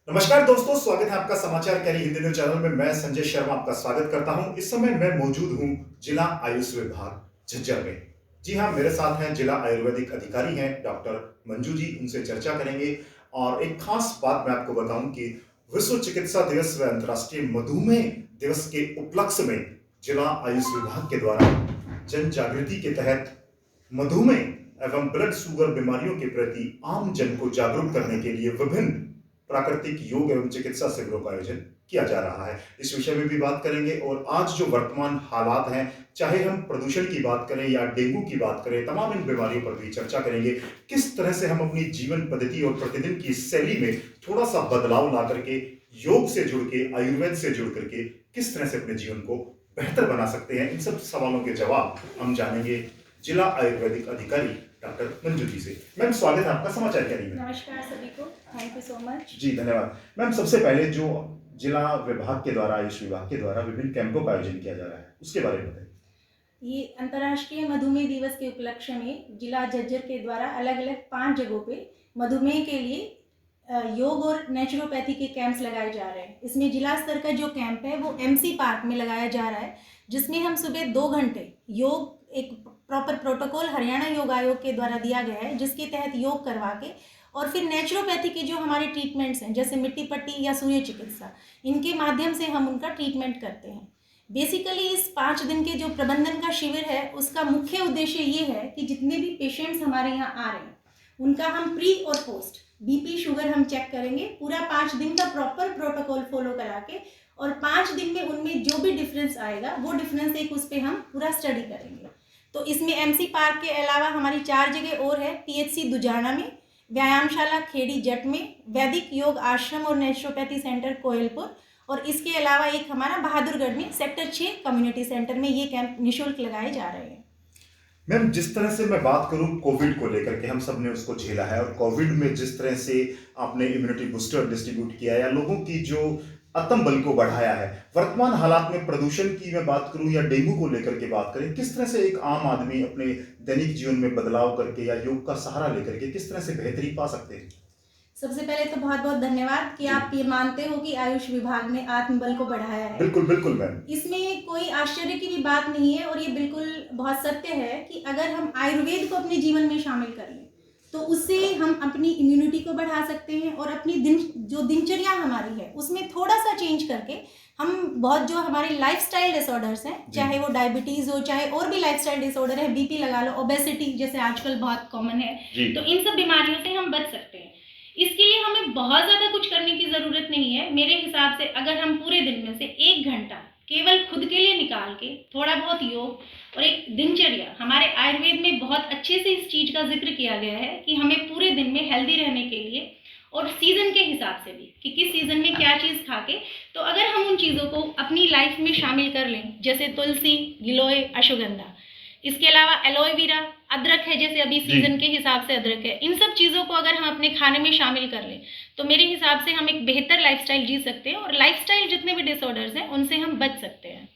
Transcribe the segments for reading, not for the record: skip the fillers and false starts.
नमस्कार दोस्तों, स्वागत है आपका समाचार कैरी हिंदी न्यूज चैनल में। मैं संजय शर्मा आपका स्वागत करता हूं। इस समय मैं मौजूद हूं जिला आयुष विभाग झज्जर में। जी हां, मेरे साथ हैं जिला आयुर्वेदिक अधिकारी हैं डॉक्टर मंजू जी। उनसे चर्चा करेंगे और एक खास बात मैं आपको बताऊं कि विश्व चिकित्सा दिवस व अंतर्राष्ट्रीय मधुमेह दिवस के उपलक्ष्य में जिला आयुष विभाग के द्वारा जन जागृति के तहत मधुमेह एवं ब्लड शुगर बीमारियों के प्रति आम जन को जागरूक करने के लिए विभिन्न प्राकृतिक योग एवं चिकित्सा शिविरों का आयोजन किया जा रहा है। इस विषय में भी बात करेंगे और आज जो वर्तमान हालात हैं, चाहे हम प्रदूषण की बात करें या डेंगू की बात करें, तमाम इन बीमारियों पर भी चर्चा करेंगे। किस तरह से हम अपनी जीवन पद्धति और प्रतिदिन की शैली में थोड़ा सा बदलाव ला करके योग से जुड़ के, आयुर्वेद से जुड़ करके किस तरह से अपने जीवन को बेहतर बना सकते हैं, इन सब सवालों के जवाब हम जानेंगे जिला आयुर्वेदिक अधिकारी डॉक्टर मंजू जी से। मैम, स्वागत है आपका समाचार कैरी में। नमस्कार सभी को, थैंक यू सो मच। जी धन्यवाद। मैम, सबसे पहले जो जिला विभाग के द्वारा, आयुष विभाग के द्वारा विभिन्न कैंपों का आयोजन किया जा रहा है, उसके बारे में बताइए। ये अंतर्राष्ट्रीय मधुमेह दिवस के उपलक्ष्य में जिला झज्जर के द्वारा अलग अलग 5 जगहों पे मधुमेह के लिए योग और नेचुरोपैथी के कैंप्स लगाए जा रहे हैं। इसमें जिला स्तर का जो कैंप है वो एमसी पार्क में लगाया जा रहा है, जिसमें हम सुबह 2 घंटे योग, एक प्रॉपर प्रोटोकॉल हरियाणा योग आयोग के द्वारा दिया गया है, जिसके तहत योग करवा के और फिर नेचुरोपैथी के जो हमारे ट्रीटमेंट्स हैं, जैसे मिट्टी पट्टी या सूर्य चिकित्सा, इनके माध्यम से हम उनका ट्रीटमेंट करते हैं। बेसिकली इस 5 दिन के जो प्रबंधन का शिविर है, उसका मुख्य उद्देश्य ये है कि जितने भी पेशेंट्स हमारे यहाँ आ रहे हैं उनका हम प्री और पोस्ट बीपी शुगर हम चेक करेंगे, पूरा 5 दिन का प्रॉपर प्रोटोकॉल फॉलो करा के, और 5 दिन में उनमें जो भी डिफरेंस आएगा वो डिफरेंस एक उस पर हम पूरा स्टडी करेंगे। तो इसमें एमसी पार्क के अलावा हमारी 4 जगह और है। पीएचसी दुजाना में, व्यायामशाला खेड़ी जट में, वैदिक योग आश्रम और नेचुरोपैथी सेंटर कोयलपुर, और इसके अलावा एक हमारा बहादुरगढ़ में सेक्टर 6 कम्युनिटी सेंटर में ये कैंप निःशुल्क लगाए जा रहे हैं। मैम, जिस तरह से मैं बात करूं कोविड को लेकर के, हम सब ने उसको झेला है और कोविड में जिस तरह से आपने इम्यूनिटी बूस्टर डिस्ट्रीब्यूट किया या लोगों की जो आत्म बल को बढ़ाया है, वर्तमान हालात में प्रदूषण की मैं बात करूं या डेंगू को लेकर के बात करें, किस तरह से एक आम आदमी अपने दैनिक जीवन में बदलाव करके या योग का सहारा लेकर के किस तरह से बेहतरी पा सकते हैं? सबसे पहले तो बहुत बहुत धन्यवाद कि आप ये मानते हो कि आयुष विभाग ने आत्मबल को बढ़ाया है। बिल्कुल बिल्कुल मैम। इसमें कोई आश्चर्य की भी बात नहीं है और ये बिल्कुल बहुत सत्य है कि अगर हम आयुर्वेद को अपने जीवन में शामिल कर लें तो उससे हम अपनी इम्यूनिटी को बढ़ा सकते हैं और अपनी दिनचर्या हमारी है उसमें थोड़ा सा चेंज करके हम बहुत जो हमारे लाइफस्टाइल डिसऑर्डर्स हैं, चाहे वो डायबिटीज़ हो, चाहे और भी लाइफस्टाइल डिसऑर्डर है, बीपी लगा लो, ओबेसिटी जैसे आजकल बहुत कॉमन है, तो इन सब बीमारियों से हम बच सकते हैं। इसके लिए हमें बहुत ज़्यादा कुछ करने की ज़रूरत नहीं है। मेरे हिसाब से अगर हम पूरे दिन में से 1 घंटा केवल खुद के लिए निकाल के थोड़ा बहुत योग और एक दिनचर्या, हमारे आयुर्वेद में बहुत अच्छे से इस चीज़ का जिक्र किया गया है कि हमें पूरे दिन में हेल्दी रहने के लिए और सीज़न के हिसाब से भी कि किस सीज़न में क्या चीज़ खा के, तो अगर हम उन चीज़ों को अपनी लाइफ में शामिल कर लें, जैसे तुलसी, गिलोय, अश्वगंधा, इसके अलावा एलोवेरा, अदरक है, जैसे अभी सीजन के हिसाब से अदरक है, इन सब चीज़ों को अगर हम अपने खाने में शामिल कर लें तो मेरे हिसाब से हम एक बेहतर लाइफस्टाइल जी सकते हैं और लाइफस्टाइल जितने भी डिसऑर्डर्स हैं उनसे हम बच सकते हैं।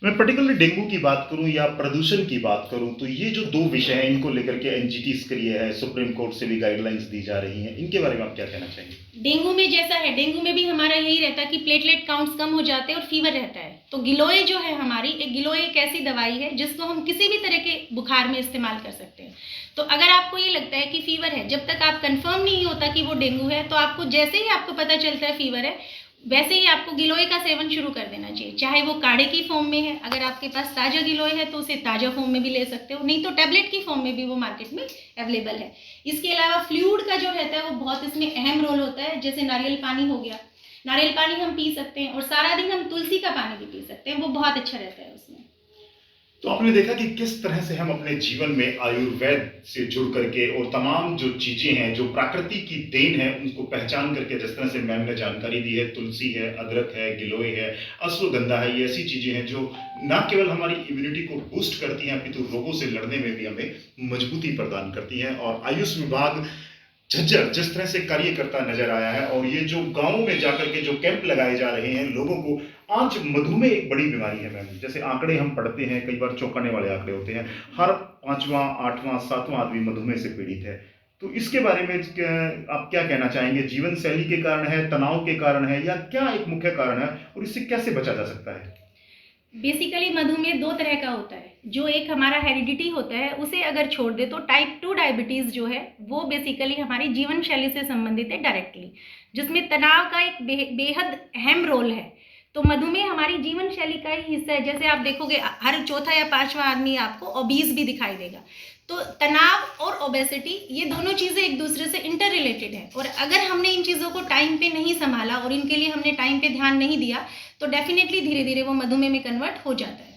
मैं पर्टिकुलरली डेंगू की बात करूं या प्रदूषण की बात करूं, तो ये जो 2 विषय हैं, इनको लेकर के एनजीटी सक्रिय है, सुप्रीम कोर्ट से भी गाइडलाइंस दी जा रही हैं, इनके बारे में आप क्या कहना चाहेंगे? डेंगू में जैसा है, डेंगू में भी हमारा यही रहता है कि प्लेटलेट काउंट्स कम हो जाते हैं और फीवर रहता है। तो गिलोय जो है हमारी, एक गिलोय एक ऐसी दवाई है जिसको हम किसी भी तरह के बुखार में इस्तेमाल कर सकते हैं। तो अगर आपको ये लगता है कि फीवर है, जब तक आप कंफर्म नहीं होता कि वो डेंगू है, तो आपको जैसे ही आपको पता चलता है फीवर है, वैसे ही आपको गिलोय का सेवन शुरू कर देना चाहिए। चाहे वो काढ़े की फॉर्म में है, अगर आपके पास ताज़ा गिलोय है तो उसे ताज़ा फॉर्म में भी ले सकते हो, नहीं तो टैबलेट की फॉर्म में भी वो मार्केट में अवेलेबल है। इसके अलावा फ्लूइड का जो रहता है वो बहुत इसमें अहम रोल होता है। जैसे नारियल पानी हो गया, नारियल पानी हम पी सकते हैं और सारा दिन हम तुलसी का पानी भी पी सकते हैं, वो बहुत अच्छा रहता है उसमें। तो आपने देखा कि किस तरह से हम अपने जीवन में आयुर्वेद से जुड़ करके और तमाम जो चीजें हैं, जो प्रकृति की देन है, उनको पहचान करके, जिस तरह से मैम ने जानकारी दी है, तुलसी है, अदरक है, गिलोय है, अश्वगंधा है, ये ऐसी चीजें हैं जो न केवल हमारी इम्यूनिटी को बूस्ट करती हैं, अपितु रोगों से लड़ने में भी हमें मजबूती प्रदान करती हैं। और आयुष विभाग झज्जर जिस तरह से कार्य करता नजर आया है और ये जो गांव में जाकर के जो कैंप लगाए जा रहे हैं लोगों को, आज मधुमेह एक बड़ी बीमारी है मैम। जैसे आंकड़े हम पढ़ते हैं, कई बार चौंकाने वाले आंकड़े होते हैं, हर 5वां 8वां 7वां आदमी मधुमेह से पीड़ित है। तो इसके बारे में आप क्या कहना चाहेंगे? जीवन शैली के कारण है, तनाव के कारण है, या क्या एक मुख्य कारण है और इससे कैसे बचा जा सकता है? बेसिकली मधुमेह दो तरह का होता है। जो एक हमारा हेरिडिटी होता है, उसे अगर छोड़ दे तो टाइप 2 डायबिटीज़ जो है वो बेसिकली हमारी जीवन शैली से संबंधित है डायरेक्टली, जिसमें तनाव का एक बेहद अहम रोल है। तो मधुमेह हमारी जीवन शैली का ही हिस्सा है। जैसे आप देखोगे हर चौथा या पांचवा आदमी आपको ओबीज भी दिखाई देगा। तो तनाव और ओबेसिटी ये दोनों चीज़ें एक दूसरे से इंटर रिलेटेड है, और अगर हमने इन चीज़ों को टाइम पे नहीं संभाला और इनके लिए हमने टाइम पे ध्यान नहीं दिया तो डेफिनेटली धीरे धीरे वो मधुमेह में कन्वर्ट हो जाता है।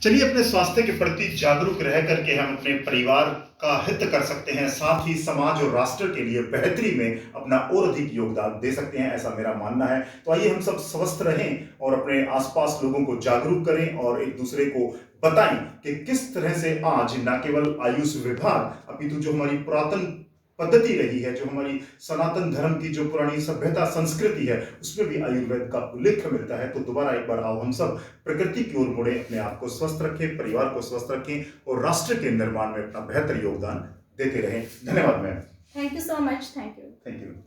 चलिए, अपने स्वास्थ्य के प्रति जागरूक रह करके हम अपने परिवार का हित कर सकते हैं, साथ ही समाज और राष्ट्र के लिए बेहतरी में अपना और अधिक योगदान दे सकते हैं, ऐसा मेरा मानना है। तो आइए हम सब स्वस्थ रहें और अपने आसपास लोगों को जागरूक करें और एक दूसरे को बताएं कि किस तरह से आज न केवल आयुष विभाग अपितु जो हमारी पुरातन पद्धति रही है, जो हमारी सनातन धर्म की जो पुरानी सभ्यता संस्कृति है, उसमें भी आयुर्वेद का उल्लेख मिलता है। तो दोबारा एक बार आओ हम सब प्रकृति की ओर मुड़े, अपने आप को स्वस्थ रखें, परिवार को स्वस्थ रखें और राष्ट्र के निर्माण में अपना बेहतर योगदान देते रहें। धन्यवाद ma'am. Thank you so much. Thank you. Thank you.